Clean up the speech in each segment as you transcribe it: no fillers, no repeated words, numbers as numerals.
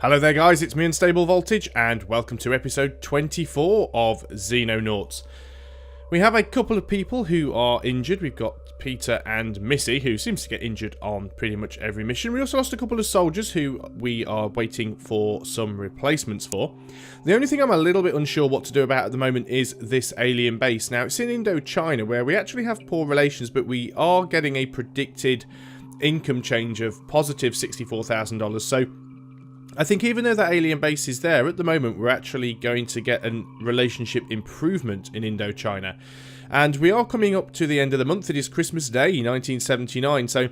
Hello there guys, it's me Unstable Voltage and welcome to episode 24 of Xenonauts. We have a couple of people who are injured. We've got Peter and Missy, who seems to get injured on pretty much every mission. We also lost a couple of soldiers who we are waiting for some replacements for. The only thing I'm a little bit unsure what to do about at the moment is this alien base. Now, it's in Indochina where we actually have poor relations, but we are getting a predicted income change of positive $64,000. So I think even though that alien base is there, at the moment we're actually going to get a relationship improvement in Indochina. And we are coming up to the end of the month. It is Christmas Day, 1979. So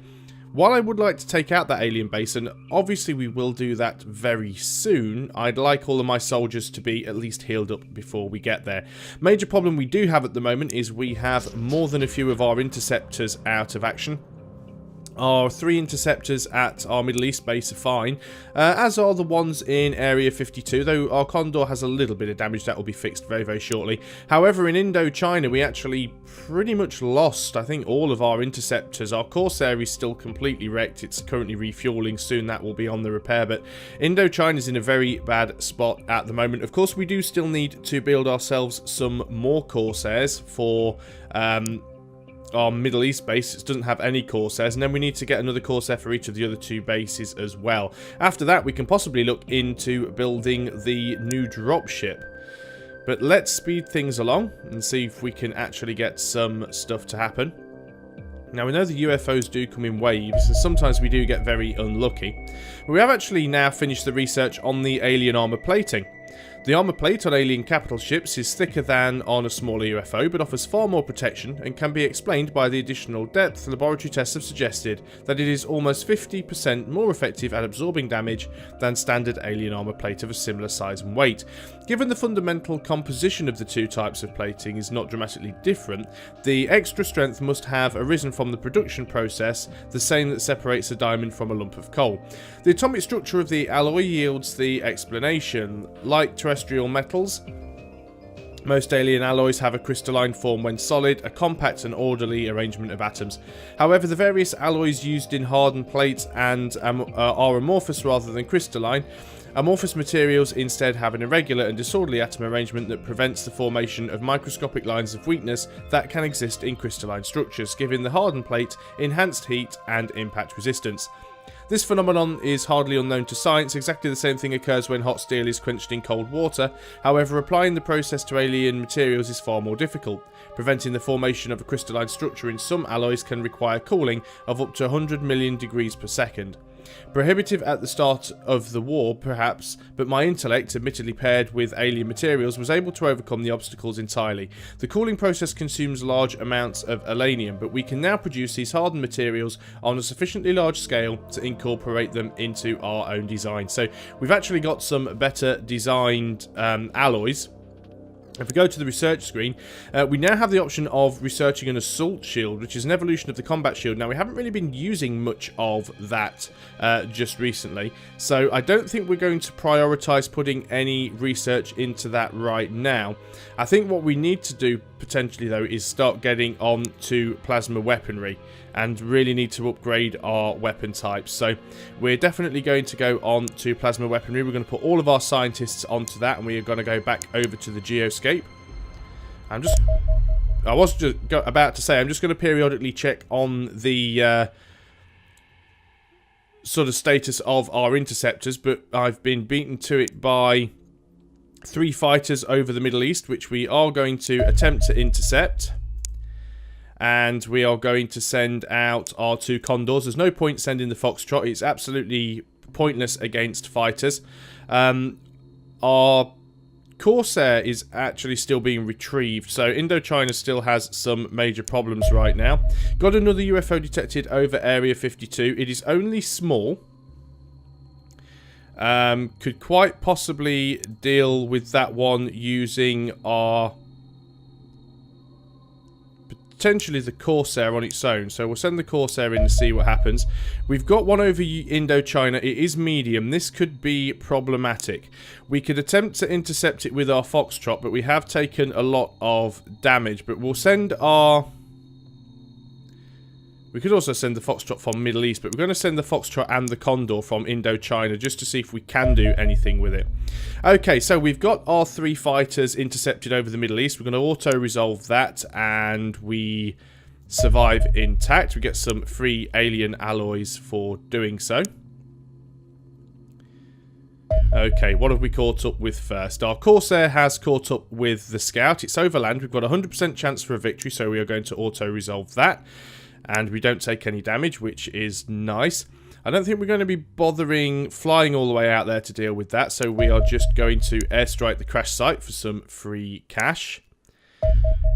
while I would like to take out that alien base, and obviously we will do that very soon, I'd like all of my soldiers to be at least healed up before we get there. Major problem we do have at the moment is we have more than a few of our interceptors out of action. Our 3 interceptors at our Middle East base are fine, as are the ones in Area 52, though our Condor has a little bit of damage that will be fixed very, very shortly. However, in Indochina, we actually pretty much lost, I think, all of our interceptors. Our Corsair is still completely wrecked. It's currently refueling. Soon that will be on the repair, but Indochina is in a very bad spot at the moment. Of course, we do still need to build ourselves some more Corsairs for our Middle East base. It doesn't have any Corsairs, and then we need to get another Corsair for each of the other 2 bases as well. After that, we can possibly look into building the new dropship. But let's speed things along and see if we can actually get some stuff to happen. Now, we know the UFOs do come in waves, and sometimes we do get very unlucky. But we have actually now finished the research on the alien armor plating. The armor plate on alien capital ships is thicker than on a smaller UFO, but offers far more protection and can be explained by the additional depth. Laboratory tests have suggested that it is almost 50% more effective at absorbing damage than standard alien armor plate of a similar size and weight. Given the fundamental composition of the 2 types of plating is not dramatically different, the extra strength must have arisen from the production process, the same that separates a diamond from a lump of coal. The atomic structure of the alloy yields the explanation. Like terrestrial metals, most alien alloys have a crystalline form when solid, a compact and orderly arrangement of atoms. However, the various alloys used in hardened plates and are amorphous rather than crystalline. Amorphous materials instead have an irregular and disorderly atom arrangement that prevents the formation of microscopic lines of weakness that can exist in crystalline structures, giving the hardened plate enhanced heat and impact resistance. This phenomenon is hardly unknown to science. Exactly the same thing occurs when hot steel is quenched in cold water. However, applying the process to alien materials is far more difficult. Preventing the formation of a crystalline structure in some alloys can require cooling of up to 100 million degrees per second. Prohibitive at the start of the war, perhaps, but my intellect, admittedly paired with alien materials, was able to overcome the obstacles entirely. The cooling process consumes large amounts of alanium, but we can now produce these hardened materials on a sufficiently large scale to incorporate them into our own design. So we've actually got some better designed alloys. If we go to the research screen, we now have the option of researching an assault shield, which is an evolution of the combat shield. Now, we haven't really been using much of that just recently, so I don't think we're going to prioritise putting any research into that right now. I think what we need to do, potentially, though, is start getting on to plasma weaponry and really need to upgrade our weapon types. So we're definitely going to go on to plasma weaponry. We're going to put all of our scientists onto that, and we are going to go back over to the geoscape. I was just about to say, I'm just going to periodically check on the sort of status of our interceptors, but I've been beaten to it by 3 fighters over the Middle East, which we are going to attempt to intercept. And we are going to send out our 2 Condors. There's no point sending the Foxtrot. It's absolutely pointless against fighters. Our Corsair is actually still being retrieved. So Indochina still has some major problems right now. Got another UFO detected over Area 52. It is only small. Could quite possibly deal with that one using our... potentially the Corsair on its own. So we'll send the Corsair in to see what happens. We've got one over Indochina. It is medium. This could be problematic. We could attempt to intercept it with our Foxtrot, but we have taken a lot of damage. But we'll send our We could also send the Foxtrot from Middle East, but we're going to send the Foxtrot and the Condor from Indochina just to see if we can do anything with it. Okay, so we've got our 3 fighters intercepted over the Middle East. We're going to auto-resolve that, and we survive intact. We get some free alien alloys for doing so. Okay, what have we caught up with first? Our Corsair has caught up with the Scout. It's overland. We've got a 100% chance for a victory, so we are going to auto-resolve that. And we don't take any damage, which is nice. I don't think we're going to be bothering flying all the way out there to deal with that, so we are just going to airstrike the crash site for some free cash.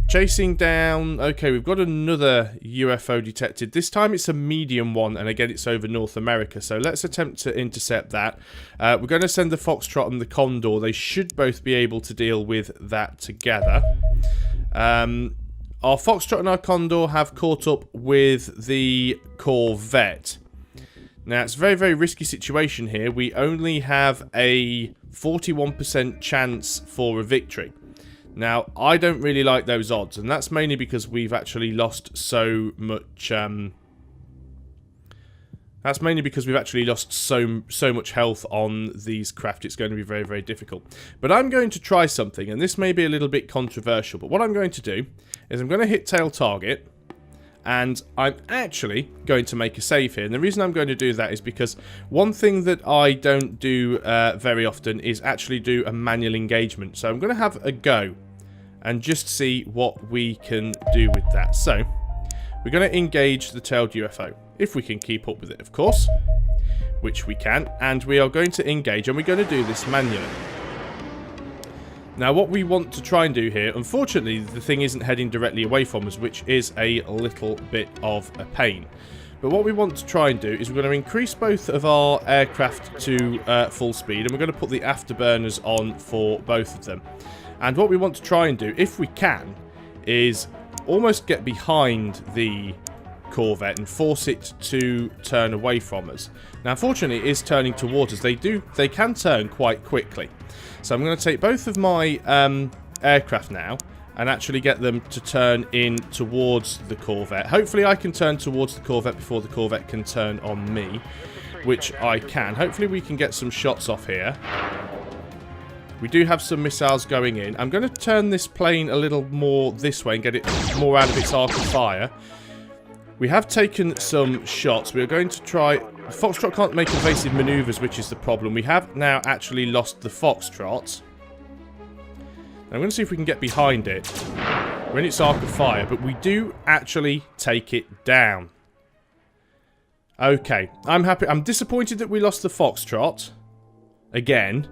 Chasing down... Okay, we've got another UFO detected. This time it's a medium one, and again it's over North America, so let's attempt to intercept that. We're going to send the Foxtrot and the Condor. They should both be able to deal with that together. Our Foxtrot and our Condor have caught up with the Corvette. Now, it's a very, very risky situation here. We only have a 41% chance for a victory. Now, I don't really like those odds, and that's mainly because we've actually lost so much... That's mainly because we've actually lost so much health on these craft. It's going to be very, very difficult. But I'm going to try something, and this may be a little bit controversial, but what I'm going to do is I'm going to hit tail target, and I'm actually going to make a save here. And the reason I'm going to do that is because one thing that I don't do very often is actually do a manual engagement. So I'm going to have a go and just see what we can do with that. So we're going to engage the tailed UFO. If we can keep up with it, of course, which we can, and we are going to engage, and we're going to do this manually. Now, what we want to try and do here, unfortunately, the thing isn't heading directly away from us, which is a little bit of a pain. But what we want to try and do is we're going to increase both of our aircraft to full speed, and we're going to put the afterburners on for both of them. And what we want to try and do, if we can, is almost get behind the Corvette and force it to turn away from us. Now, unfortunately, it is turning towards us. They can turn quite quickly. So I'm going to take both of my aircraft now and actually get them to turn in towards the Corvette. Hopefully I can turn towards the Corvette before the Corvette can turn on me, which I can. Hopefully we can get some shots off here. We do have some missiles going in. I'm going to turn this plane a little more this way and get it more out of its arc of fire. We have taken some shots. We are going to try... Foxtrot can't make evasive maneuvers, which is the problem. We have now actually lost the Foxtrot. I'm going to see if we can get behind it. We're in its arc of fire, but we do actually take it down. Okay, I'm happy. I'm disappointed that we lost the Foxtrot. Again.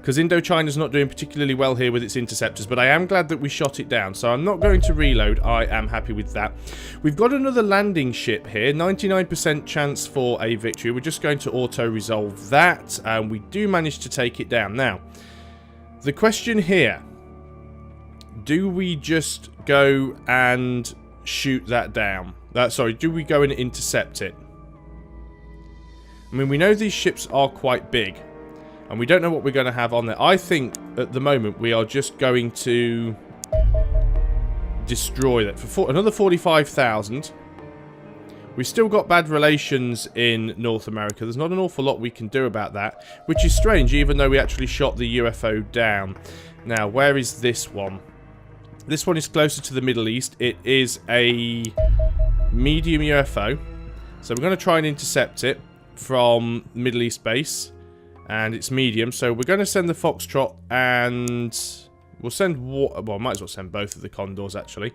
Because Indochina's not doing particularly well here with its interceptors, but I am glad that we shot it down. So I'm not going to reload. I am happy with that. We've got another landing ship here. 99% chance for a victory. We're just going to auto-resolve that. And we do manage to take it down. Now, the question here. Do we just go and shoot that down? Sorry, do we go and intercept it? I mean, we know these ships are quite big. And we don't know what we're going to have on there. I think, at the moment, we are just going to destroy that. For another 45,000. We've still got bad relations in North America. There's not an awful lot we can do about that. Which is strange, even though we actually shot the UFO down. Now, where is this one? This one is closer to the Middle East. It is a medium UFO. So we're going to try and intercept it from Middle East base. And it's medium, so we're going to send the Foxtrot, and we'll send... Well, might as well send both of the Condors, actually.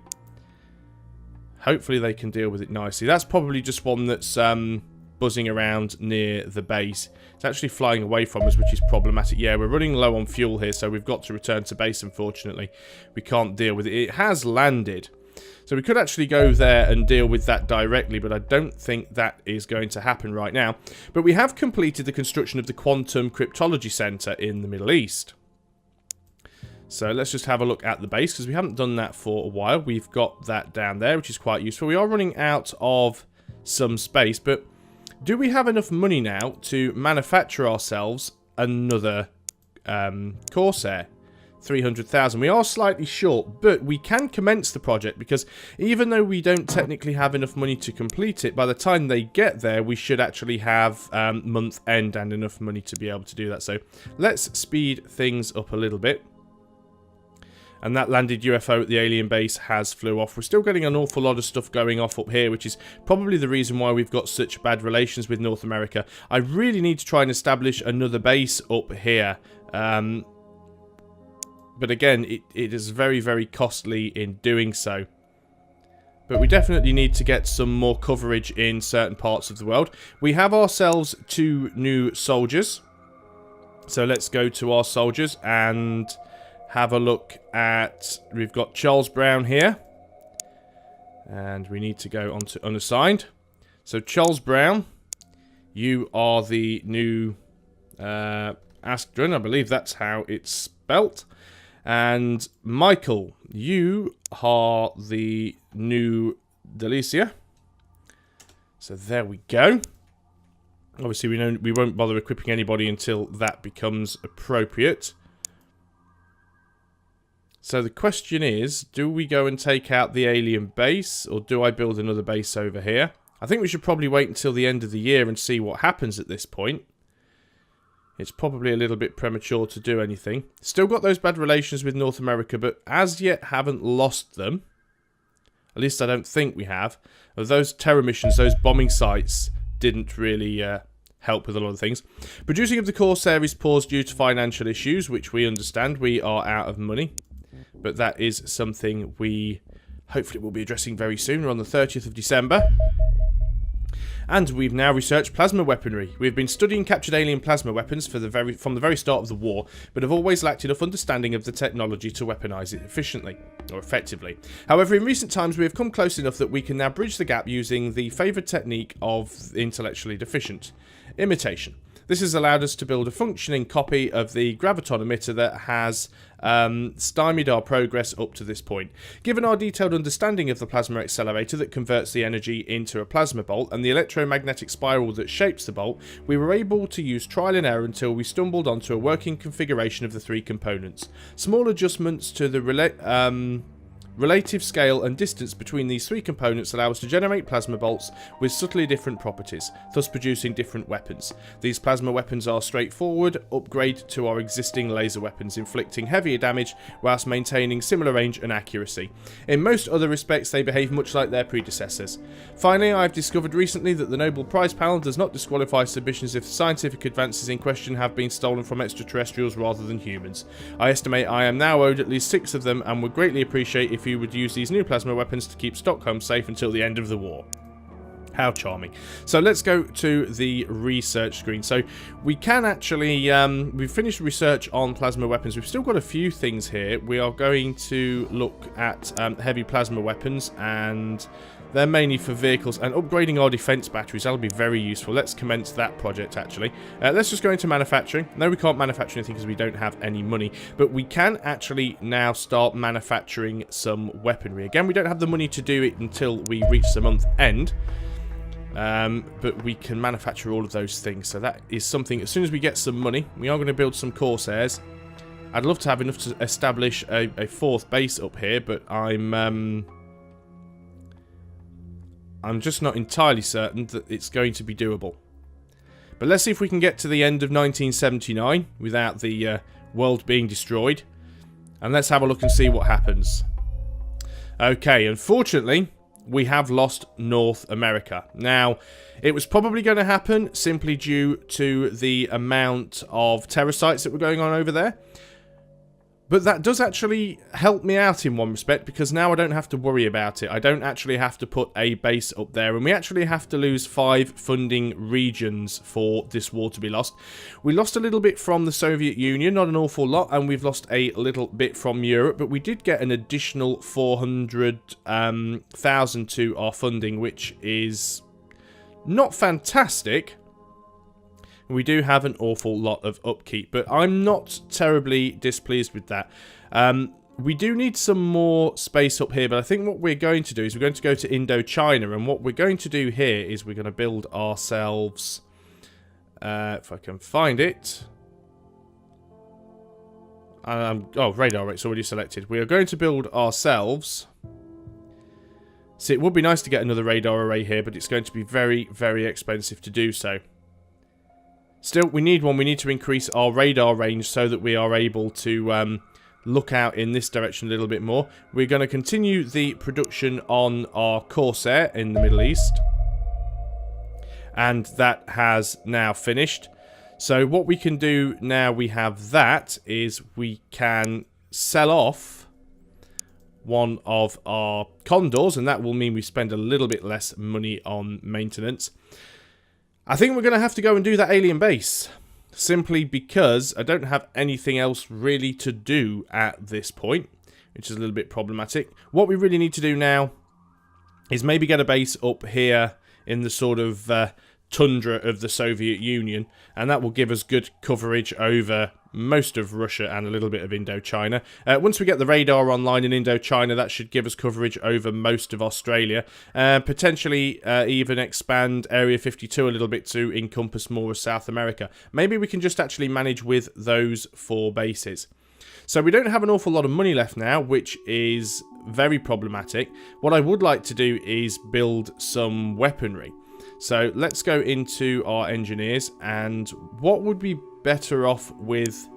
Hopefully they can deal with it nicely. That's probably just one that's buzzing around near the base. It's actually flying away from us, which is problematic. Yeah, we're running low on fuel here, so we've got to return to base, unfortunately. We can't deal with it. It has landed. So we could actually go there and deal with that directly, but I don't think that is going to happen right now. But we have completed the construction of the Quantum Cryptology Center in the Middle East. So let's just have a look at the base, because we haven't done that for a while. We've got that down there, which is quite useful. We are running out of some space, but do we have enough money now to manufacture ourselves another Corsair? 300,000. We are slightly short, but we can commence the project because even though we don't technically have enough money to complete it, by the time they get there, we should actually have month end and enough money to be able to do that. So let's speed things up a little bit. And that landed UFO at the alien base has flew off. We're still getting an awful lot of stuff going off up here, which is probably the reason why we've got such bad relations with North America. I really need to try and establish another base up here. But again, it is very, very costly in doing so. But we definitely need to get some more coverage in certain parts of the world. We have ourselves 2 new soldiers. So let's go to our soldiers and have a look at... We've got Charles Brown here. And we need to go on to unassigned. So Charles Brown, you are the new Askren. I believe that's how it's spelt. And Michael, you are the new Delicia. So there we go. Obviously, we won't bother equipping anybody until that becomes appropriate. So the question is, do we go and take out the alien base, or do I build another base over here? I think we should probably wait until the end of the year and see what happens at this point. It's probably a little bit premature to do anything. Still got those bad relations with North America, but as yet haven't lost them. At least I don't think we have. Those terror missions, those bombing sites, didn't really help with a lot of things. Producing of the Corsair is paused due to financial issues, which we understand. We are out of money. But that is something we hopefully will be addressing very soon. We're on the 30th of December. And we've now researched plasma weaponry. We've been studying captured alien plasma weapons from the very start of the war, but have always lacked enough understanding of the technology to weaponize it efficiently, or effectively. However, in recent times we have come close enough that we can now bridge the gap using the favoured technique of intellectually deficient: imitation. This has allowed us to build a functioning copy of the graviton emitter that has stymied our progress up to this point. Given our detailed understanding of the plasma accelerator that converts the energy into a plasma bolt and the electromagnetic spiral that shapes the bolt, we were able to use trial and error until we stumbled onto a working configuration of the 3 components. Small adjustments to the relative scale and distance between these 3 components allow us to generate plasma bolts with subtly different properties, thus producing different weapons. These plasma weapons are straightforward upgrade to our existing laser weapons, inflicting heavier damage whilst maintaining similar range and accuracy. In most other respects, they behave much like their predecessors. Finally, I have discovered recently that the Nobel Prize panel does not disqualify submissions if the scientific advances in question have been stolen from extraterrestrials rather than humans. I estimate I am now owed at least 6 of them and would greatly appreciate if you would use these new plasma weapons to keep Stockholm safe until the end of the war. How charming. So let's go to the research screen. So we can actually, we've finished research on plasma weapons. We've still got a few things here. We are going to look at heavy plasma weapons, and they're mainly for vehicles, and upgrading our defense batteries. That'll be very useful. Let's commence that project, actually. Let's just go into manufacturing. No, we can't manufacture anything because we don't have any money, but we can actually now start manufacturing some weaponry. Again, we don't have the money to do it until we reach the month end. But we can manufacture all of those things, so that is something. As soon as we get some money, we are going to build some Corsairs. I'd love to have enough to establish a 4th base up here, but I'm just not entirely certain that it's going to be doable. But let's see if we can get to the end of 1979 without the world being destroyed, and let's have a look and see what happens. Okay, unfortunately, we have lost North America. Now, it was probably going to happen simply due to the amount of terror sites that were going on over there. But that does actually help me out in one respect, because now I don't have to worry about it. I don't actually have to put a base up there, and we actually have to lose 5 funding regions for this war to be lost. We lost a little bit from the Soviet Union, not an awful lot, and we've lost a little bit from Europe, but we did get an additional 400,000 to our funding, which is not fantastic. We do have an awful lot of upkeep, but I'm not terribly displeased with that. We do need some more space up here, but I think what we're going to do is we're going to go to Indochina, and what we're going to do here is we're going to build ourselves, if I can find it, Oh, radar rate's already selected. We are going to build ourselves... See, it would be nice to get another radar array here, but it's going to be very, very expensive to do so. Still, we need one. We need to increase our radar range so that we are able to look out in this direction a little bit more. We're going to continue the production on our Corsair in the Middle East. And that has now finished. So what we can do now we have that is we can sell off one of our Condors, and that will mean we spend a little bit less money on maintenance. I think we're going to have to go and do that alien base, simply because I don't have anything else really to do at this point, which is a little bit problematic. What we really need to do now is maybe get a base up here in the sort of tundra of the Soviet Union, and that will give us good coverage over most of Russia and a little bit of Indochina. Once we get the radar online in Indochina, that should give us coverage over most of Australia. Potentially even expand Area 52 a little bit to encompass more of South America. Maybe we can just actually manage with those 4 bases. So we don't have an awful lot of money left now, which is very problematic. What I would like to do is build some weaponry. So let's go into our engineers, and what would be better off with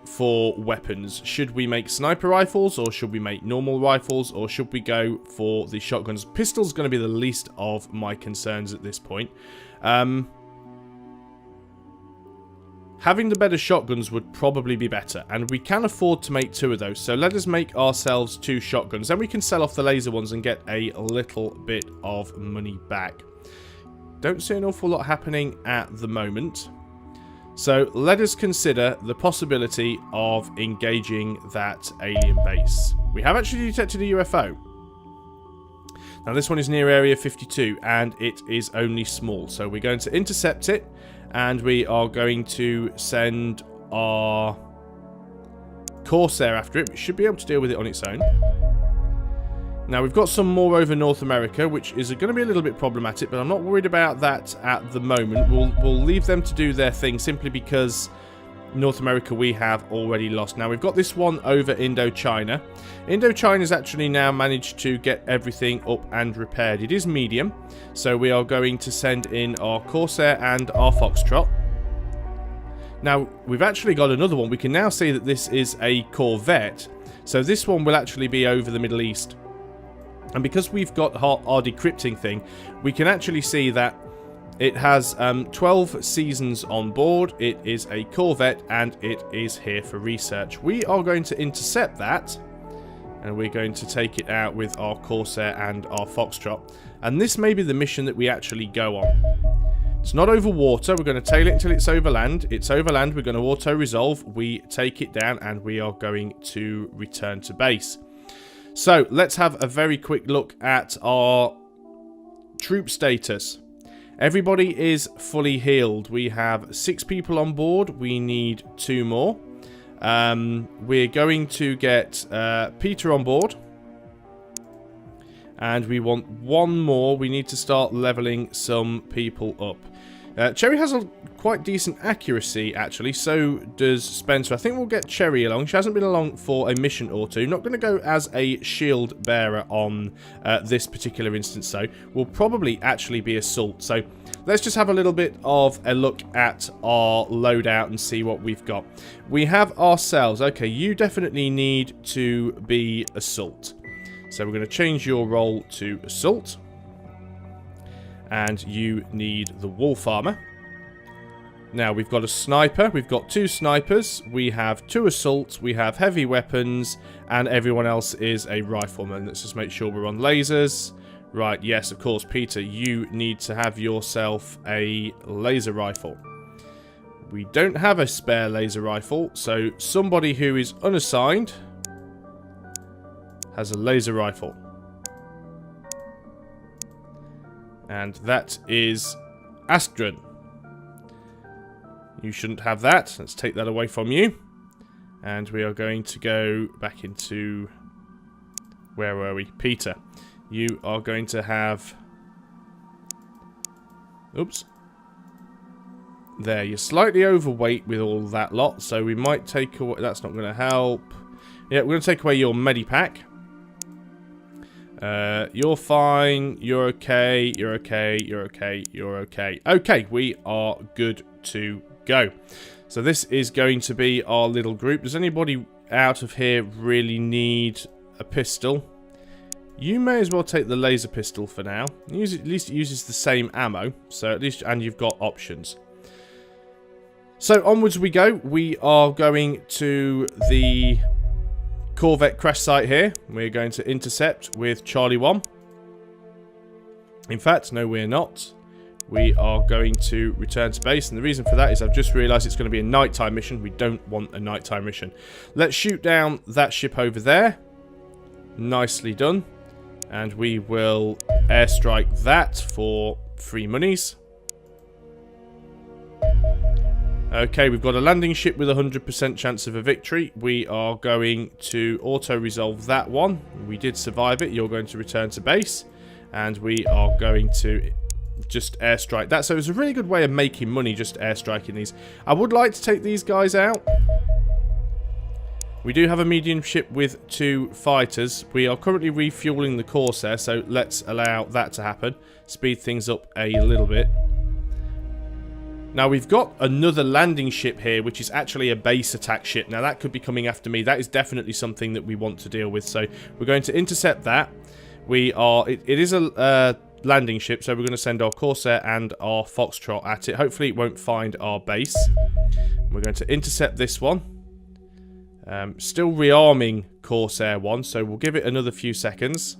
for weapons? Should we make sniper rifles, or should we make normal rifles, or should we go for the shotguns? Pistol's going to be the least of my concerns at this point. Having the better shotguns would probably be better, and we can afford to make 2 of those, so let us make ourselves 2 shotguns. Then we can sell off the laser ones and get a little bit of money back. Don't see an awful lot happening at the moment, so let us consider the possibility of engaging that alien base. We have actually detected a UFO. Now this one is near Area 52, and it is only small, so we're going to intercept it. And we are going to send our Corsair after it. We should be able to deal with it on its own. Now, we've got some more over North America, which is going to be a little bit problematic, but I'm not worried about that at the moment. We'll leave them to do their thing simply because North America we have already lost. Now, we've got this one over Indochina. Indochina's actually now managed to get everything up and repaired. It is medium, so we are going to send in our Corsair and our Foxtrot. Now, we've actually got another one. We can now see that this is a Corvette, so this one will actually be over the Middle East. And because we've got our decrypting thing, we can actually see that it has 12 seasons on board, it is a Corvette, and it is here for research. We are going to intercept that, and we're going to take it out with our Corsair and our Foxtrot. And this may be the mission that we actually go on. It's not over water, we're going to tail it until it's over land. It's over land, we're going to auto-resolve, we take it down, and we are going to return to base. So, let's have a very quick look at our troop status. Everybody is fully healed. We have 6 people on board. We need 2 more. We're going to get Peter on board. And we want 1 more. We need to start leveling some people up. Cherry has a quite decent accuracy, actually. So does Spencer. I think we'll get Cherry along. She hasn't been along for a mission or 2. Not going to go as a shield bearer on this particular instance, though. We'll probably actually be Assault. So let's just have a little bit of a look at our loadout and see what we've got. We have ourselves. Okay, you definitely need to be Assault. So we're going to change your role to Assault. And you need the Wolf Armor. Now, we've got a Sniper. We've got 2 Snipers. We have 2 Assaults. We have Heavy Weapons. And everyone else is a Rifleman. Let's just make sure we're on lasers. Right, yes, of course, Peter, you need to have yourself a laser rifle. We don't have a spare laser rifle, so somebody who is unassigned has a laser rifle. And that is Astron. You shouldn't have that. Let's take that away from you. And we are going to go back into... Where were we? Peter. You are going to have... Oops. There, you're slightly overweight with all that lot, so we might take away... That's not going to help. Yeah, we're going to take away your medipack. You're fine. You're okay. You're okay. You're okay. You're okay. Okay, we are good to go. So this is going to be our little group. Does anybody out of here really need a pistol? You may as well take the laser pistol for now. At least it uses the same ammo, so at least, and you've got options. So onwards we go. We are going to the Corvette crash site here. We're going to intercept with Charlie 1. In fact, no, we're not. We are going to return to base, and the reason for that is I've just realised it's going to be a nighttime mission. We don't want a nighttime mission. Let's shoot down that ship over there. Nicely done. And we will airstrike that for free monies. Okay, we've got a landing ship with a 100% chance of a victory. We are going to auto-resolve that one. We did survive it. You're going to return to base. And we are going to just airstrike that. So it's a really good way of making money, just airstriking these. I would like to take these guys out. We do have a medium ship with 2 fighters. We are currently refueling the Corsair, so let's allow that to happen. Speed things up a little bit. Now we've got another landing ship here, which is actually a base attack ship. Now that could be coming after me. That is definitely something that we want to deal with. So we're going to intercept that. It is a landing ship, so we're going to send our Corsair and our Foxtrot at it. Hopefully it won't find our base. We're going to intercept this one. Still rearming Corsair 1, so we'll give it another few seconds.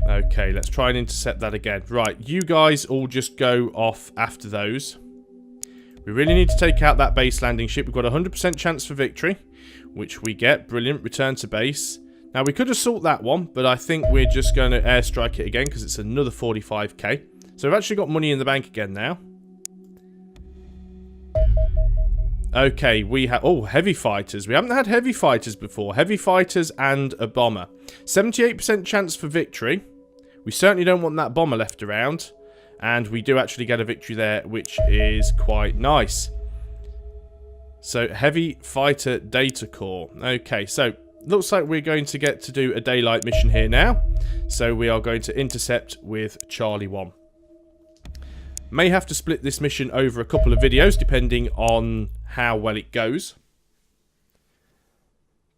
Okay, let's try and intercept that again. Right, you guys all just go off after those. We really need to take out that base landing ship. We've got a 100% chance for victory, which we get. Brilliant. Return to base. Now, we could assault that one, but I think we're just going to airstrike it again because it's another 45k. So we've actually got money in the bank again now. Okay, we have... Oh, heavy fighters. We haven't had heavy fighters before. Heavy fighters and a bomber. 78% chance for victory. We certainly don't want that bomber left around. And we do actually get a victory there, which is quite nice. So, heavy fighter data core. Okay, so... Looks like we're going to get to do a daylight mission here now. So, we are going to intercept with Charlie 1. May have to split this mission over a couple of videos, depending on how well it goes.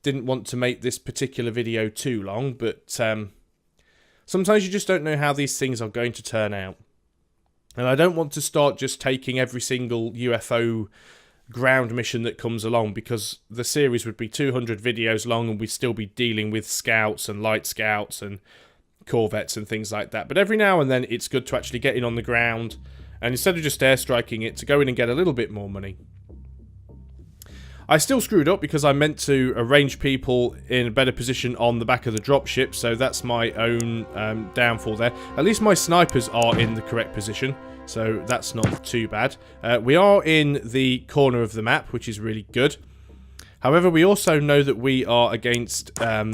Didn't want to make this particular video too long, but sometimes you just don't know how these things are going to turn out. And I don't want to start just taking every single UFO ground mission that comes along, because the series would be 200 videos long and we'd still be dealing with scouts and light scouts and corvettes and things like that. But every now and then it's good to actually get in on the ground, and instead of just airstriking it, to go in and get a little bit more money. I still screwed up because I meant to arrange people in a better position on the back of the dropship, so that's my own downfall there. At least my snipers are in the correct position, so that's not too bad. We are in the corner of the map, which is really good. However, we also know that we are against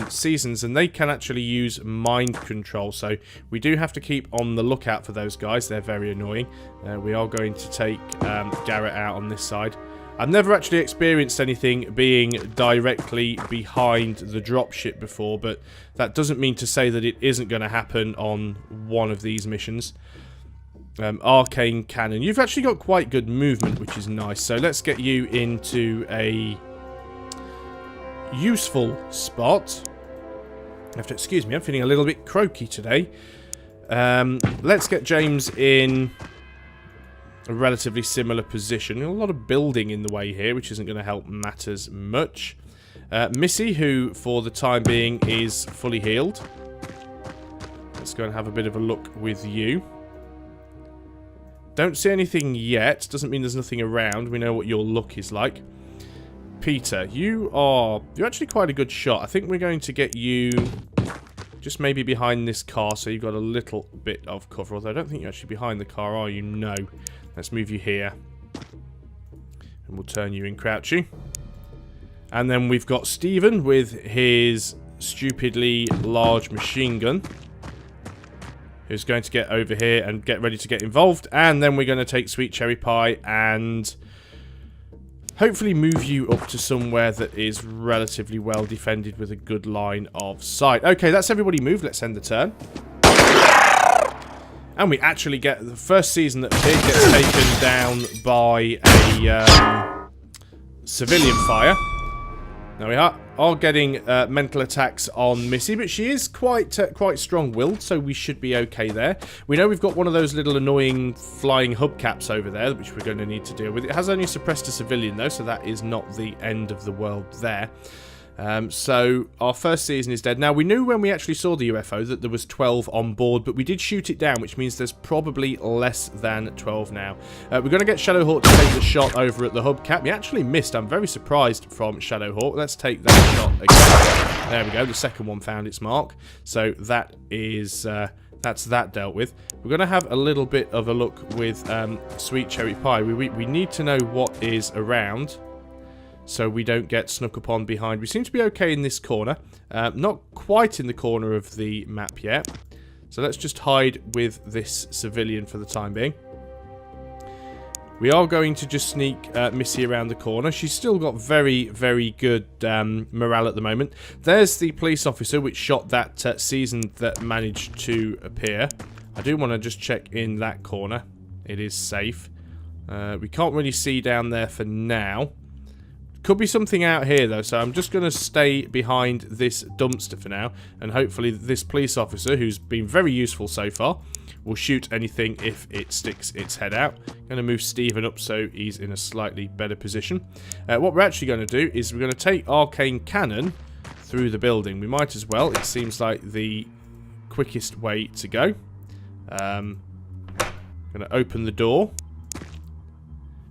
Seasons, and they can actually use mind control. So we do have to keep on the lookout for those guys. They're very annoying. We are going to take Garrett out on this side. I've never actually experienced anything being directly behind the dropship before, but that doesn't mean to say that it isn't going to happen on one of these missions. Arcane Cannon. You've actually got quite good movement, which is nice. So let's get you into a useful spot. You have to excuse me, I'm feeling a little bit croaky today. Let's get James in a relatively similar position. A lot of building in the way here, which isn't going to help matters much. Missy, who for the time being is fully healed. Let's go and have a bit of a look with you. Don't see anything yet. Doesn't mean there's nothing around. We know what your look is like. Peter, you're actually quite a good shot. I think we're going to get you just maybe behind this car, so you've got a little bit of cover. Although I don't think you're actually behind the car, are you? No. Let's move you here. And we'll turn you in crouchy. And then we've got Stephen with his stupidly large machine gun. who's going to get over here and get ready to get involved. And then we're going to take Sweet Cherry Pie and hopefully move you up to somewhere that is relatively well defended with a good line of sight. Okay, that's everybody moved. Let's end the turn. And we actually get the first season that Pig gets taken down by a civilian fire. Now we are getting mental attacks on Missy, but she is quite strong-willed, so we should be okay there. We know we've got one of those little annoying flying hubcaps over there, which we're going to need to deal with. It has only suppressed a civilian, though, so that is not the end of the world there. So our first season is dead. Now, we knew when we actually saw the UFO that there was 12 on board, but we did shoot it down, which means there's probably less than 12 now. We're going to get Shadowhawk to take the shot over at the hubcap. He actually missed. I'm very surprised from Shadowhawk. Let's take that shot again. There we go. The second one found its mark. So that is... that's that dealt with. We're going to have a little bit of a look with Sweet Cherry Pie. We need to know what is around, so we don't get snuck upon behind. We seem to be okay in this corner. Not quite in the corner of the map yet. So let's just hide with this civilian for the time being. We are going to just sneak Missy around the corner. She's still got very, very good morale at the moment. There's the police officer which shot that season that managed to appear. I do want to just check in that corner. It is safe. We can't really see down there for now. Could be something out here though, so I'm just going to stay behind this dumpster for now, and hopefully this police officer, who's been very useful so far, will shoot anything if it sticks its head out. Going to move Stephen up so he's in a slightly better position. What we're actually going to do is we're going to take Arcane Cannon through the building. We might as well. It seems like the quickest way to go. Going to open the door.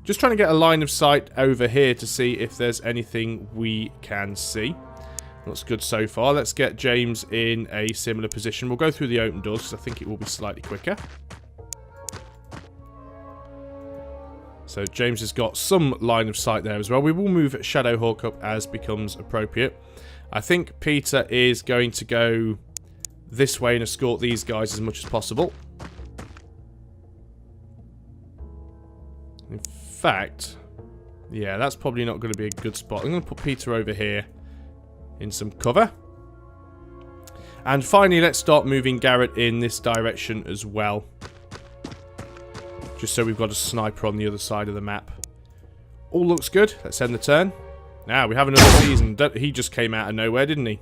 Just trying to get a line of sight over here to see if there's anything we can see. Looks good so far. Let's get James in a similar position. We'll go through the open doors because I think it will be slightly quicker. So James has got some line of sight there as well. We will move Shadowhawk up as becomes appropriate. I think Peter is going to go this way and escort these guys as much as possible. In fact, yeah, that's probably not going to be a good spot. I'm going to put Peter over here in some cover. And finally, let's start moving Garrett in this direction as well. Just so we've got a sniper on the other side of the map. All looks good. Let's end the turn. Now, we have another season. He just came out of nowhere, didn't he?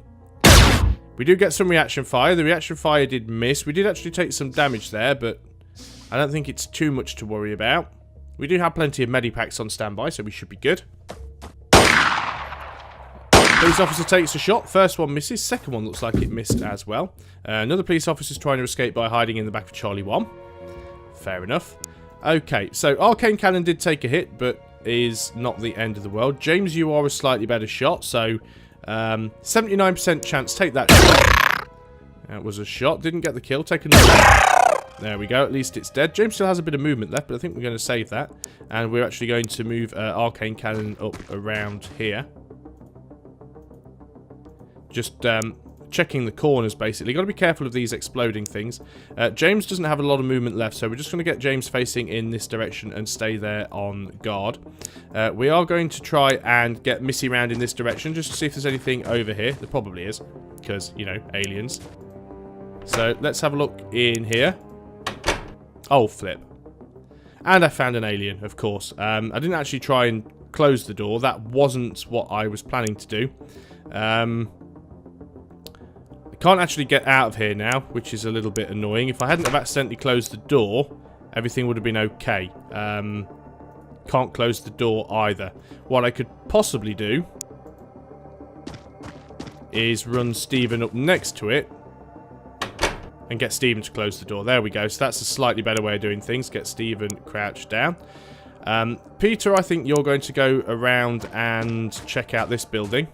We do get some reaction fire. The reaction fire did miss. We did actually take some damage there, but I don't think it's too much to worry about. We do have plenty of medipacks on standby, so we should be good. Police officer takes a shot. First one misses. Second one looks like it missed as well. Another police officer is trying to escape by hiding in the back of Charlie 1. Fair enough. Okay, so Arcane Cannon did take a hit, but is not the end of the world. James, you are a slightly better shot, so 79% chance. Take that shot. That was a shot. Didn't get the kill. Take another one. There we go, at least it's dead. James still has a bit of movement left, but I think we're going to save that. And we're actually going to move Arcane Cannon up around here. Just checking the corners, basically. Got to be careful of these exploding things. James doesn't have a lot of movement left, so we're just going to get James facing in this direction and stay there on guard. We are going to try and get Missy around in this direction, just to see if there's anything over here. There probably is, because, you know, aliens. So let's have a look in here. Oh, flip. And I found an alien, of course. I didn't actually try and close the door. That wasn't what I was planning to do. I can't actually get out of here now, which is a little bit annoying. If I hadn't have accidentally closed the door, everything would have been okay. Can't close the door either. What I could possibly do is run Stephen up next to it and get Stephen to close the door. There we go. So that's a slightly better way of doing things. Get Stephen crouched down. Peter, I think you're going to go around and check out this building.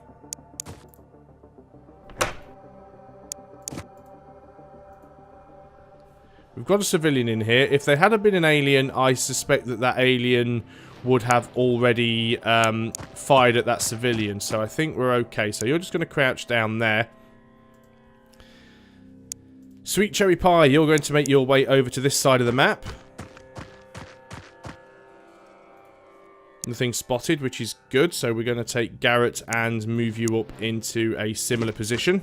We've got a civilian in here. If there had been an alien, I suspect that that alien would have already fired at that civilian. So I think we're okay. So you're just going to crouch down there. Sweet Cherry Pie, you're going to make your way over to this side of the map. Nothing spotted, which is good. So we're going to take Garrett and move you up into a similar position.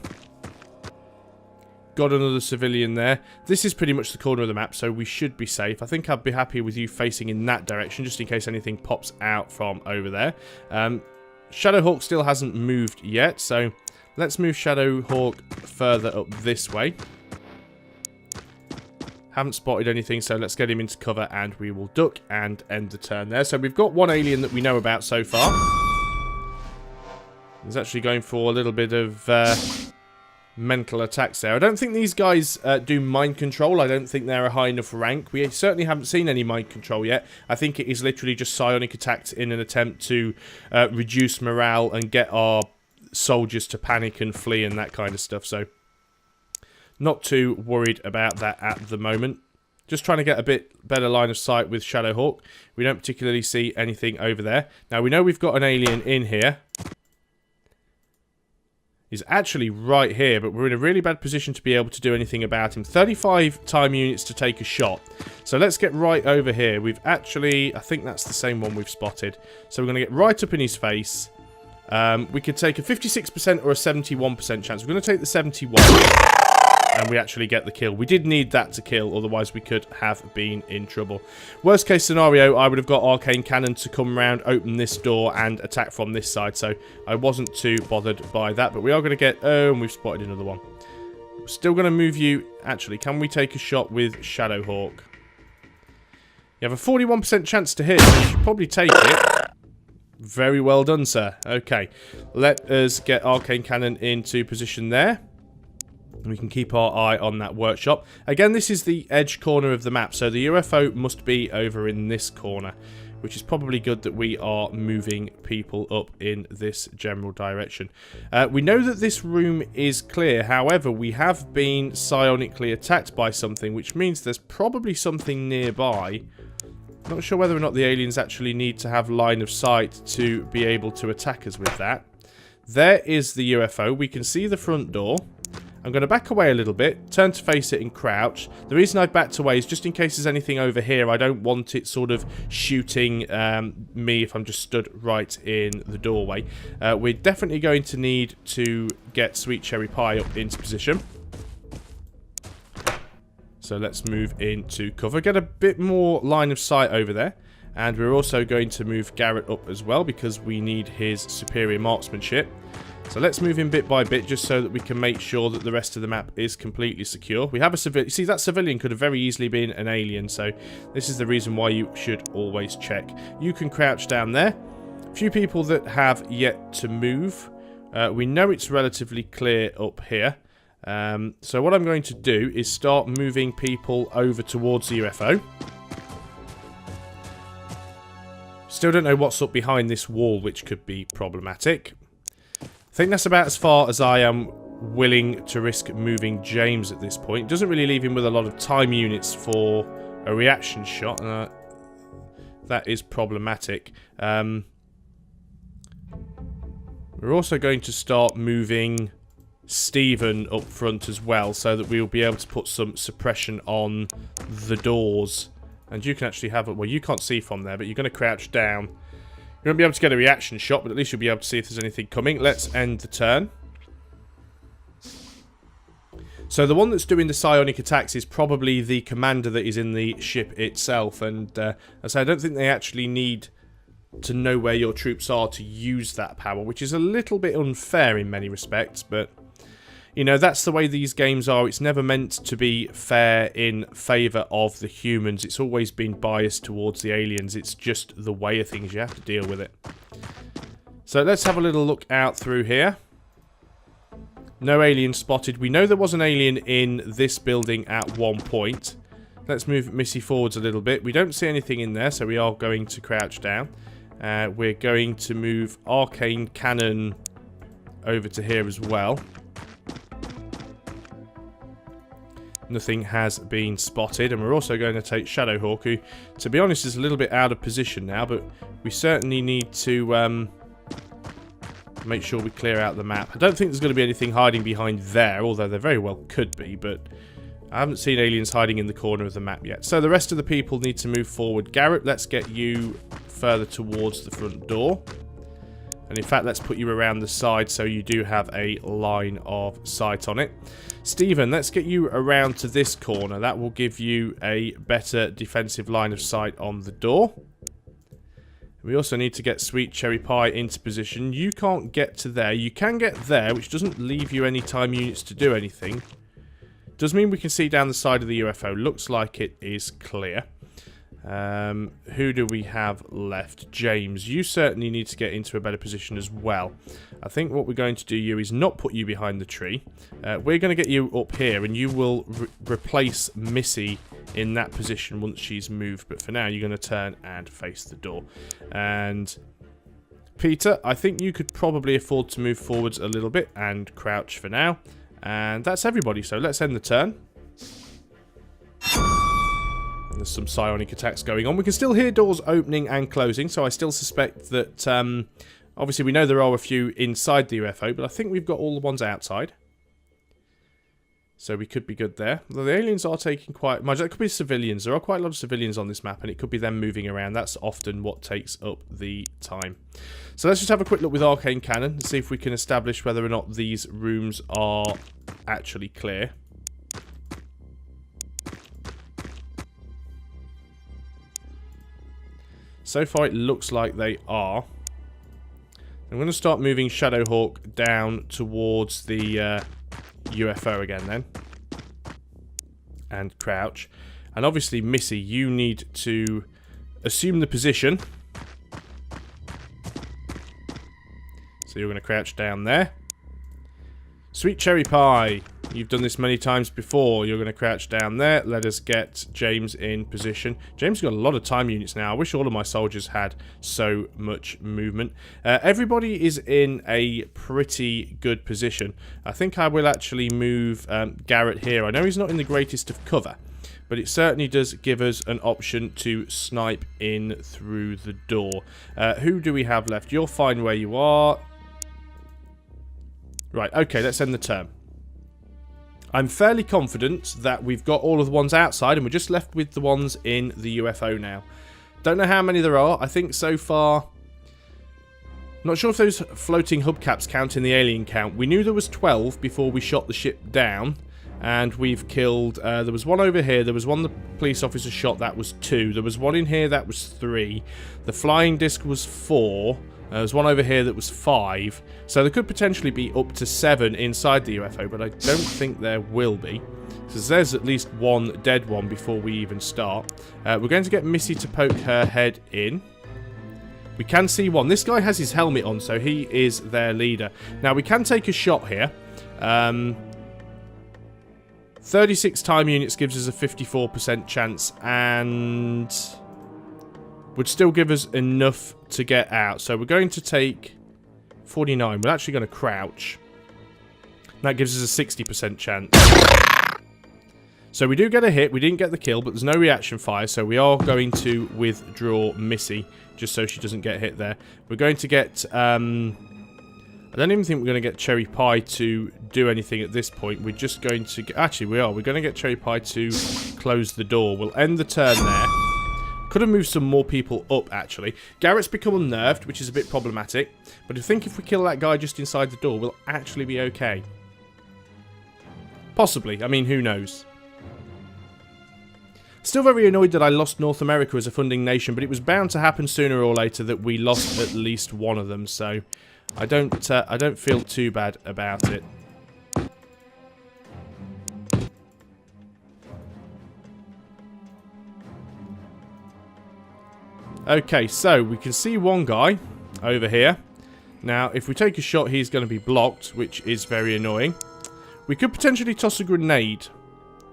Got another civilian there. This is pretty much the corner of the map, so we should be safe. I think I'd be happy with you facing in that direction, just in case anything pops out from over there. Shadowhawk still hasn't moved yet, so let's move Shadowhawk further up this way. Haven't spotted anything, so let's get him into cover and we will duck and end the turn there. So we've got one alien that we know about so far. He's actually going for a little bit of mental attacks there. I don't think these guys do mind control. I don't think they're a high enough rank. We certainly haven't seen any mind control yet. I think it is literally just psionic attacks in an attempt to reduce morale and get our soldiers to panic and flee and that kind of stuff. So not too worried about that at the moment. Just trying to get a bit better line of sight with Shadowhawk. We don't particularly see anything over there. Now we know we've got an alien in here. He's actually right here, but we're in a really bad position to be able to do anything about him. 35 time units to take a shot. So let's get right over here. We've actually, I think that's the same one we've spotted. So we're going to get right up in his face. We could take a 56% or a 71% chance. We're going to take the 71. And we actually get the kill. We did need that to kill, otherwise we could have been in trouble. Worst case scenario, I would have got Arcane Cannon to come around, open this door, and attack from this side. So I wasn't too bothered by that. But we are going to get... Oh, and we've spotted another one. We're still going to move you... Actually, can we take a shot with Shadowhawk? You have a 41% chance to hit. So you should probably take it. Very well done, sir. Okay. Let us get Arcane Cannon into position there. We can keep our eye on that workshop. Again, this is the edge corner of the map, so the UFO must be over in this corner, which is probably good that we are moving people up in this general direction. We know that this room is clear, however, we have been psionically attacked by something, which means there's probably something nearby. Not sure whether or not the aliens actually need to have line of sight to be able to attack us with that. There is the UFO. We can see the front door. I'm going to back away a little bit, turn to face it and crouch. The reason I've backed away is just in case there's anything over here. I don't want it sort of shooting me if I'm just stood right in the doorway. We're definitely going to need to get Sweet Cherry Pie up into position. So let's move into cover. Get a bit more line of sight over there. And we're also going to move Garrett up as well because we need his superior marksmanship. So let's move him bit by bit just so that we can make sure that the rest of the map is completely secure. We have a civilian. See, that civilian could have very easily been an alien, so this is the reason why you should always check. You can crouch down there. A few people that have yet to move. We know it's relatively clear up here. So what I'm going to do is start moving people over towards the UFO. Still don't know what's up behind this wall, which could be problematic. I think that's about as far as I am willing to risk moving James at this point. It doesn't really leave him with a lot of time units for a reaction shot. That is problematic. We're also going to start moving Stephen up front as well, so that we'll be able to put some suppression on the doors. And you can actually have it. Well, you can't see from there, but you're going to crouch down. You won't be able to get a reaction shot, but at least you'll be able to see if there's anything coming. Let's end the turn. So the one that's doing the psionic attacks is probably the commander that is in the ship itself. And as I say, I don't think they actually need to know where your troops are to use that power, which is a little bit unfair in many respects, but you know, that's the way these games are. It's never meant to be fair in favour of the humans. It's always been biased towards the aliens. It's just the way of things. You have to deal with it. So let's have a little look out through here. No alien spotted. We know there was an alien in this building at one point. Let's move Missy forwards a little bit. We don't see anything in there, so we are going to crouch down. We're going to move Arcane Cannon over to here as well. Nothing has been spotted, and we're also going to take Shadowhawk, who, to be honest, is a little bit out of position now, but we certainly need to make sure we clear out the map. I don't think there's going to be anything hiding behind there, although there very well could be, but I haven't seen aliens hiding in the corner of the map yet. So the rest of the people need to move forward. Garrett, let's get you further towards the front door. And in fact, let's put you around the side so you do have a line of sight on it. Stephen, let's get you around to this corner. That will give you a better defensive line of sight on the door. We also need to get Sweet Cherry Pie into position. You can't get to there. You can get there, which doesn't leave you any time units to do anything. Does mean we can see down the side of the UFO. Looks like it is clear. Who do we have left? James, you certainly need to get into a better position as well. I think what we're going to do you is not put you behind the tree. We're going to get you up here, and you will replace Missy in that position once she's moved. But for now, you're going to turn and face the door. And Peter, I think you could probably afford to move forwards a little bit and crouch for now. And that's everybody, so let's end the turn. There's some psionic attacks going on. We can still hear doors opening and closing, so I still suspect that, obviously we know there are a few inside the UFO, but I think we've got all the ones outside. So we could be good there. Though the aliens are taking quite much. That could be civilians. There are quite a lot of civilians on this map, and it could be them moving around. That's often what takes up the time. So let's just have a quick look with Arcane Cannon and see if we can establish whether or not these rooms are actually clear. So far, it looks like they are. I'm going to start moving Shadowhawk down towards the UFO again then. And crouch. And obviously, Missy, you need to assume the position. So you're going to crouch down there. Sweet Cherry Pie, you've done this many times before. You're going to crouch down there. Let us get James in position. James has got a lot of time units now. I wish all of my soldiers had so much movement. Everybody is in a pretty good position. I think I will actually move Garrett here. I know he's not in the greatest of cover, but it certainly does give us an option to snipe in through the door. Who do we have left? You're fine where you are. Right, okay, let's end the turn. I'm fairly confident that we've got all of the ones outside and we're just left with the ones in the UFO now. Don't know how many there are. I think so far... Not sure if those floating hubcaps count in the alien count. We knew there was 12 before we shot the ship down. And we've killed... there was one over here. There was one the police officer shot. That was 2. There was one in here. That was 3. The flying disc was 4. There's one over here that was 5. So there could potentially be up to 7 inside the UFO, but I don't think there will be. Because there's at least one dead one before we even start. We're going to get Missy to poke her head in. We can see one. This guy has his helmet on, so he is their leader. Now, we can take a shot here. 36 time units gives us a 54% chance, and... would still give us enough to get out. So we're going to take 49. We're actually going to crouch. That gives us a 60% chance. So we do get a hit. We didn't get the kill, but there's no reaction fire. So we are going to withdraw Missy, just so she doesn't get hit there. We're going to get... I don't even think we're going to get Cherry Pie to do anything at this point. We're just going to... Actually, we are. We're going to get Cherry Pie to close the door. We'll end the turn there. Could have moved some more people up, actually. Garrett's become unnerved, which is a bit problematic. But I think if we kill that guy just inside the door, we'll actually be okay. Possibly. I mean, who knows? Still very annoyed that I lost North America as a funding nation, but it was bound to happen sooner or later that we lost at least one of them, so I don't feel too bad about it. Okay, so we can see one guy over here. Now, if we take a shot, he's going to be blocked, which is very annoying. We could potentially toss a grenade.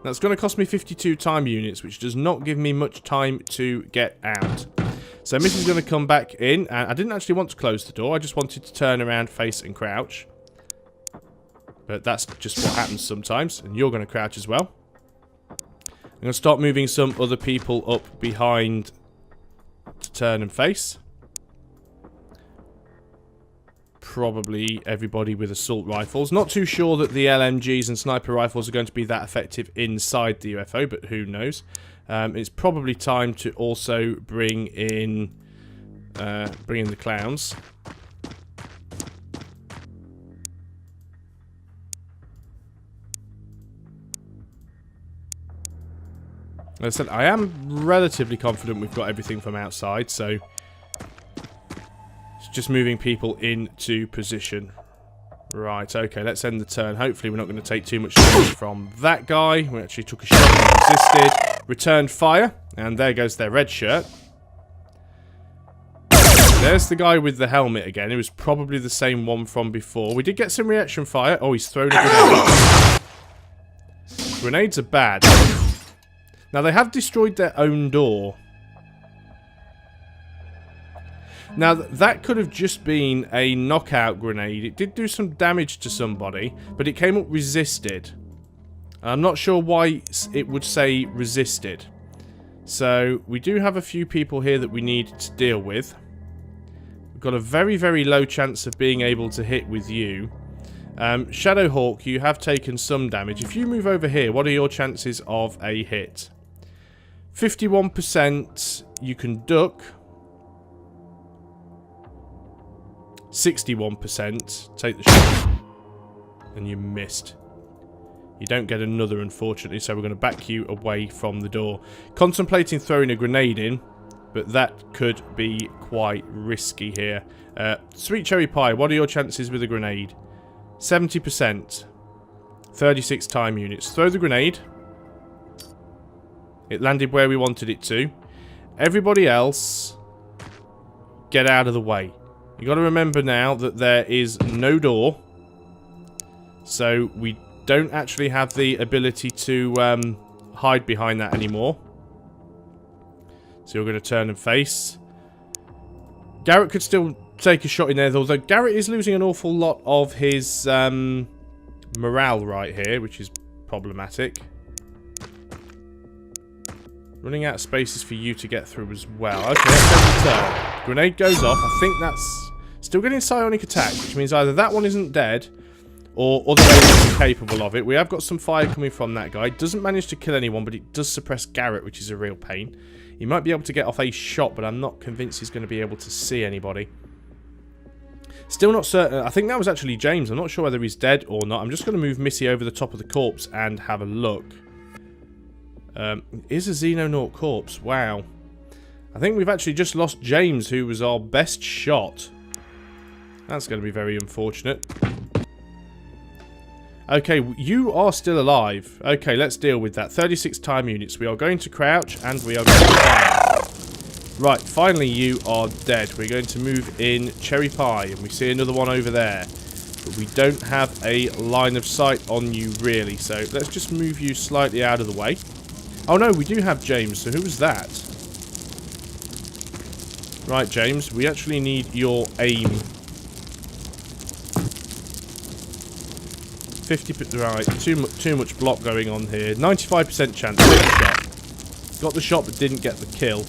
That's going to cost me 52 time units, which does not give me much time to get out. So Missy's going to come back in, and I didn't actually want to close the door. I just wanted to turn around, face, and crouch. But that's just what happens sometimes, and you're going to crouch as well. I'm going to start moving some other people up behind... to turn and face. probably everybody with assault rifles. Not too sure that the LMGs and sniper rifles are going to be that effective inside the UFO, but who knows. It's probably time to also bring in the clowns. As I said, I am relatively confident we've got everything from outside, so it's just moving people into position. Right, okay, let's end the turn. Hopefully we're not going to take too much damage from that guy. We actually took a shot and resisted. Returned fire, and there goes their red shirt. There's the guy with the helmet again. It was probably the same one from before. We did get some reaction fire. Oh, he's thrown a grenade. Grenades are bad. Now, they have destroyed their own door. Now, that could have just been a knockout grenade. It did do some damage to somebody, but it came up resisted. I'm not sure why it would say resisted. So, we do have a few people here that we need to deal with. We've got a very, very low chance of being able to hit with you. Shadowhawk, you have taken some damage. If you move over here, what are your chances of a hit? 51%, you can duck. 61%, take the shot. And you missed. You don't get another, unfortunately, so we're going to back you away from the door. Contemplating throwing a grenade in, but that could be quite risky here. Sweet Cherry Pie, what are your chances with a grenade? 70%. 36 time units. Throw the grenade. It landed where we wanted it to. Everybody else, get out of the way. You got to remember now that there is no door, so we don't actually have the ability to hide behind that anymore. So you're going to turn and face. Garrett could still take a shot in there, although Garrett is losing an awful lot of his morale right here, which is problematic. Running out of spaces for you to get through as well. Okay, let's end the turn. Grenade goes off. I think that's still getting psionic attack, which means either that one isn't dead, or other aliens are capable of it. We have got some fire coming from that guy. Doesn't manage to kill anyone, but it does suppress Garrett, which is a real pain. He might be able to get off a shot, but I'm not convinced he's going to be able to see anybody. Still not certain. I think that was actually James. I'm not sure whether he's dead or not. I'm just going to move Missy over the top of the corpse and have a look. Is a Xenonaut corpse? Wow. I think we've actually just lost James, who was our best shot. That's going to be very unfortunate. Okay, you are still alive. Okay, let's deal with that. 36 time units. We are going to crouch and we are going to fire. Right, finally you are dead. We're going to move in Cherry Pie, and we see another one over there. But we don't have a line of sight on you, really. So let's just move you slightly out of the way. Oh no, we do have James. So who was that? Right, James, we actually need your aim. 50%, right, too much block going on here. 95% chance to get the shot. Got the shot but didn't get the kill.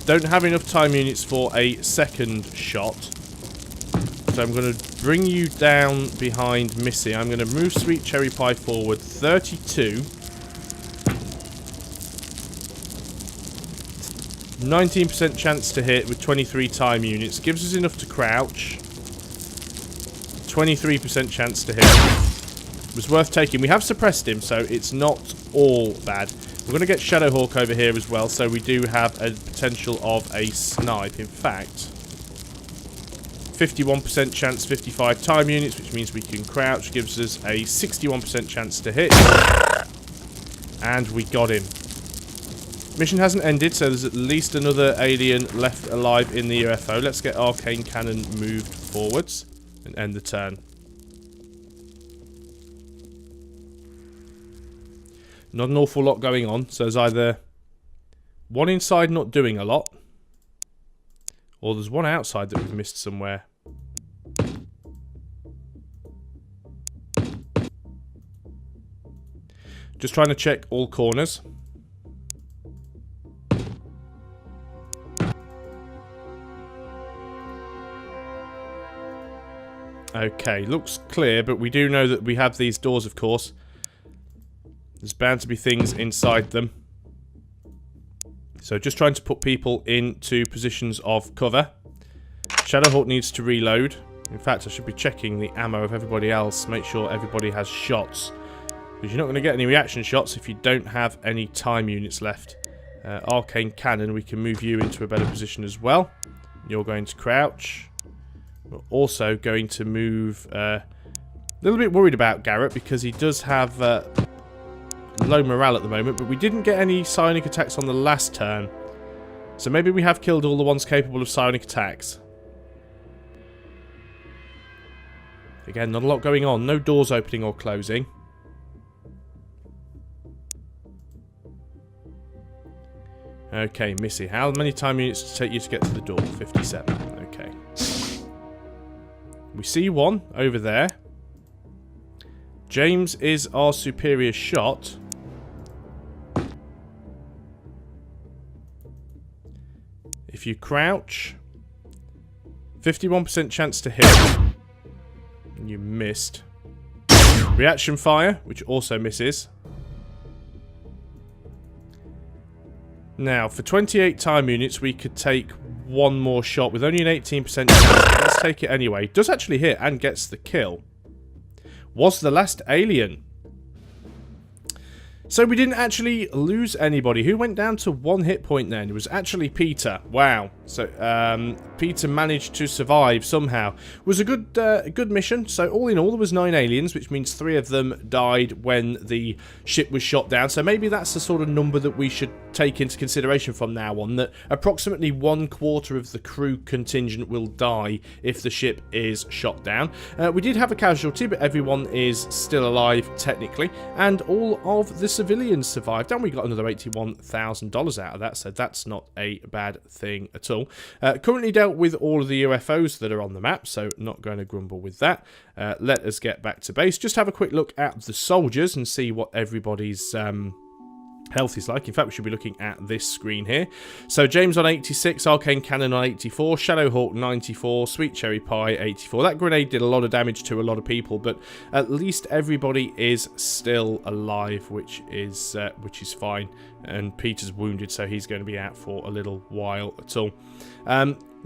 Don't have enough time units for a second shot. So I'm going to bring you down behind Missy. I'm going to move Sweet Cherry Pie forward. 32. 19% chance to hit with 23 time units. Gives us enough to crouch. 23% chance to hit. It was worth taking. We have suppressed him, so it's not all bad. We're going to get Shadowhawk over here as well, so we do have a potential of a snipe. In fact, 51% chance, 55 time units, which means we can crouch. Gives us a 61% chance to hit. And we got him. Mission hasn't ended, so there's at least another alien left alive in the UFO. Let's get Arcane Cannon moved forwards and end the turn. Not an awful lot going on, so there's either one inside not doing a lot, or there's one outside that we've missed somewhere. Just trying to check all corners. Okay, looks clear, but we do know that we have these doors, of course. There's bound to be things inside them. So just trying to put people into positions of cover. Shadowhawk needs to reload. In fact, I should be checking the ammo of everybody else. Make sure everybody has shots. Because you're not going to get any reaction shots if you don't have any time units left. Arcane Cannon, we can move you into a better position as well. You're going to crouch. We're also going to move... a little bit worried about Garrett because he does have low morale at the moment. But we didn't get any psionic attacks on the last turn. So maybe we have killed all the ones capable of psionic attacks. Again, not a lot going on. No doors opening or closing. Okay, Missy. How many time units does it take you to get to the door? 57. Okay. We see one over there. James is our superior shot. If you crouch, 51% chance to hit. You missed. Reaction fire, which also misses. Now, for 28 time units, we could take one more shot with only an 18% chance. Let's take it anyway. Does actually hit and gets the kill. Was the last alien. So we didn't actually lose anybody. Who went down to 1 hit point then? It was actually Peter. Wow. So Peter managed to survive somehow. It was a good mission. So all in all, there was 9 aliens, which means 3 of them died when the ship was shot down. So maybe that's the sort of number that we should take into consideration from now on, that approximately 1/4 of the crew contingent will die if the ship is shot down. We did have a casualty, but everyone is still alive technically, and all of the civilians survived, and we got another $81,000 out of that, so that's not a bad thing at all. Currently dealt with all of the UFOs that are on the map, so not going to grumble with that. Let us get back to base. Just have a quick look at the soldiers and see what everybody's health is like. In fact, we should be looking at this screen here. So James on 86, Arcane Cannon on 84, Shadowhawk 94, Sweet Cherry Pie 84. That grenade did a lot of damage to a lot of people, but at least everybody is still alive, which is fine. And Peter's wounded, so he's going to be out for a little while at all.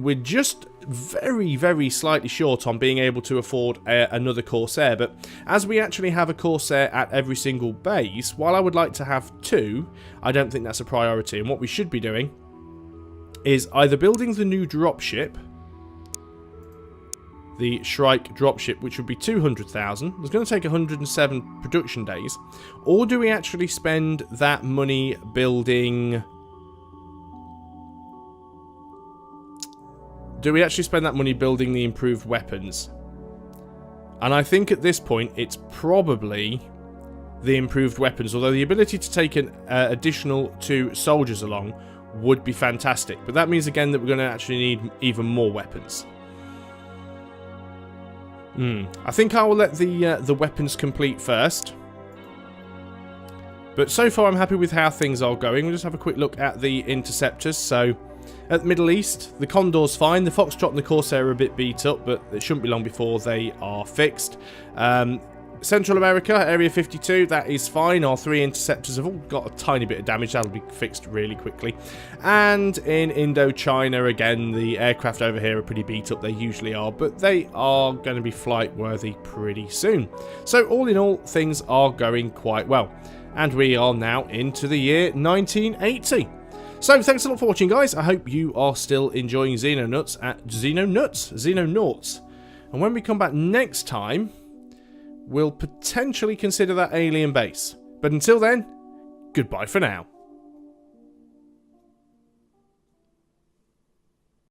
We're just very, very slightly short on being able to afford another Corsair, but as we actually have a Corsair at every single base, while I would like to have 2, I don't think that's a priority. And what we should be doing is either building the new dropship, the Shrike dropship, which would be 200,000. It's going to take 107 production days. Or do we actually spend that money building... Do we actually spend that money building the improved weapons? And I think at this point, it's probably the improved weapons. Although the ability to take an additional 2 soldiers along would be fantastic. But that means again that we're going to actually need even more weapons. I think I will let the weapons complete first. But so far I'm happy with how things are going. We'll just have a quick look at the interceptors. So at the Middle East, the Condor's fine. The Foxtrot and the Corsair are a bit beat up, but it shouldn't be long before they are fixed. Central America, Area 52, that is fine. Our 3 interceptors have all got a tiny bit of damage. That'll be fixed really quickly. And in Indochina, again, the aircraft over here are pretty beat up. They usually are, but they are going to be flight worthy pretty soon. So all in all, things are going quite well. And we are now into the year 1980. So, thanks a lot for watching, guys. I hope you are still enjoying Xenonauts at Xenonauts. And when we come back next time, we'll potentially consider that alien base. But until then, goodbye for now.